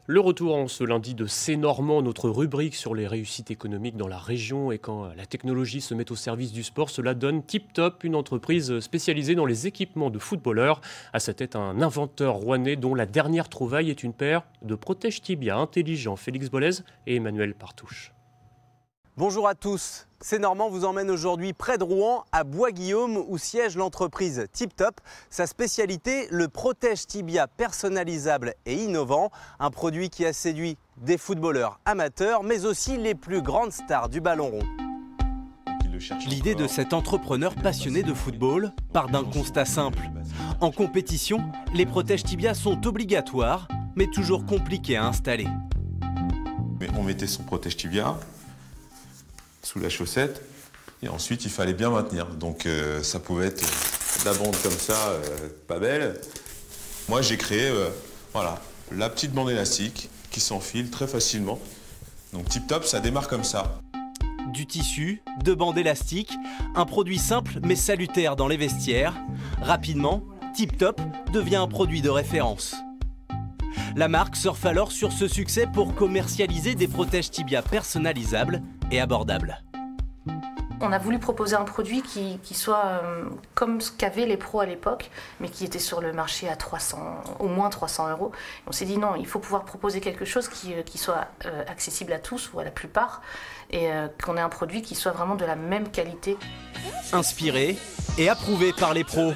Le retour en ce lundi de C'est Normand, notre rubrique sur les réussites économiques dans la région. Et quand la technologie se met au service du sport, cela donne Tip Top, une entreprise spécialisée dans les équipements de footballeurs. À sa tête, un inventeur rouennais dont la dernière trouvaille est une paire de protège-tibia intelligents. Félix Bollez et Emmanuel Partouche. Bonjour à tous, C'est Normand vous emmène aujourd'hui près de Rouen, à Bois-Guillaume, où siège l'entreprise Tip Top. Sa spécialité, le protège-tibia personnalisable et innovant, un produit qui a séduit des footballeurs amateurs, mais aussi les plus grandes stars du ballon rond. L'idée de cet entrepreneur passionné de football part d'un constat simple. En compétition, les protège-tibias sont obligatoires, mais toujours compliqués à installer. On mettait son protège-tibia sous la chaussette et ensuite il fallait bien maintenir. Donc ça pouvait être de la bande comme ça, pas belle. Moi j'ai créé voilà, la petite bande élastique qui s'enfile très facilement. Donc Tip Top, ça démarre comme ça. Du tissu, de bandes élastiques, un produit simple mais salutaire dans les vestiaires. Rapidement, Tip Top devient un produit de référence. La marque surfe alors sur ce succès pour commercialiser des protège-tibias personnalisables et abordables. On a voulu proposer un produit qui soit comme ce qu'avaient les pros à l'époque, mais qui était sur le marché à au moins 300 €. On s'est dit non, il faut pouvoir proposer quelque chose qui soit accessible à tous ou à la plupart, et qu'on ait un produit qui soit vraiment de la même qualité. Inspiré et approuvé par les pros.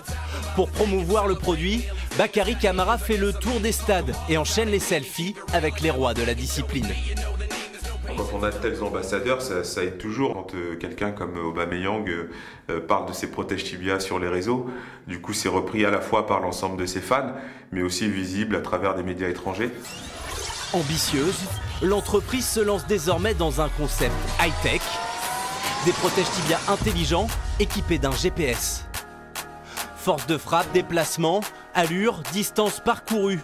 Pour promouvoir le produit, Bakary Camara fait le tour des stades et enchaîne les selfies avec les rois de la discipline. Quand on a de tels ambassadeurs, ça aide toujours. Quand quelqu'un comme Aubameyang parle de ses protège-tibias sur les réseaux, du coup c'est repris à la fois par l'ensemble de ses fans, mais aussi visible à travers des médias étrangers. Ambitieuse, l'entreprise se lance désormais dans un concept high-tech, des protège-tibias intelligents équipés d'un GPS. Force de frappe, déplacement, allure, distance parcourue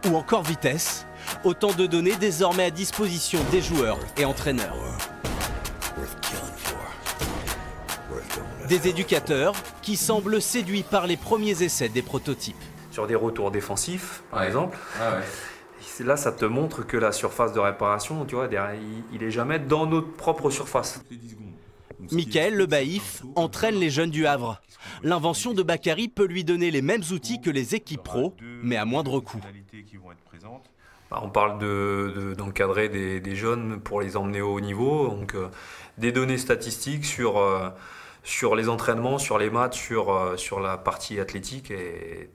ou encore vitesse. Autant de données désormais à disposition des joueurs et entraîneurs. Des éducateurs qui semblent séduits par les premiers essais des prototypes. Sur des retours défensifs, par exemple, là ça te montre que la surface de réparation, tu vois, il est jamais dans notre propre surface. Michael Le Baïf entraîne les jeunes du Havre. L'invention de Bakary peut lui donner les mêmes outils que les équipes pro, mais à moindre coût. On parle d'encadrer des jeunes pour les emmener au haut niveau, donc des données statistiques sur les entraînements, sur les matchs, sur la partie athlétique, et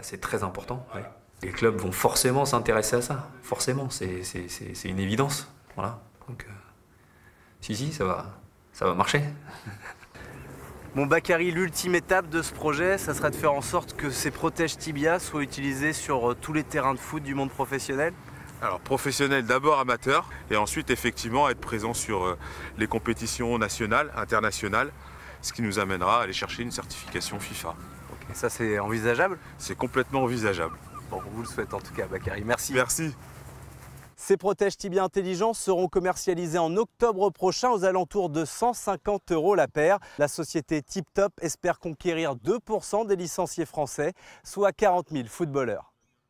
c'est très important. Ouais. Les clubs vont forcément s'intéresser à ça, forcément, c'est une évidence. Voilà. Donc, si, ça va marcher. Bon Bakary, l'ultime étape de ce projet, ça sera de faire en sorte que ces protège-tibias soient utilisés sur tous les terrains de foot du monde professionnel. Alors professionnel d'abord, amateur, et ensuite effectivement être présent sur les compétitions nationales, internationales, ce qui nous amènera à aller chercher une certification FIFA. Okay, ça c'est envisageable? C'est complètement envisageable. Bon, on vous le souhaite en tout cas Bakary, merci. Merci. Ces protège-tibias intelligents seront commercialisés en octobre prochain aux alentours de 150 € la paire. La société Tip Top espère conquérir 2% des licenciés français, soit 40 000 footballeurs.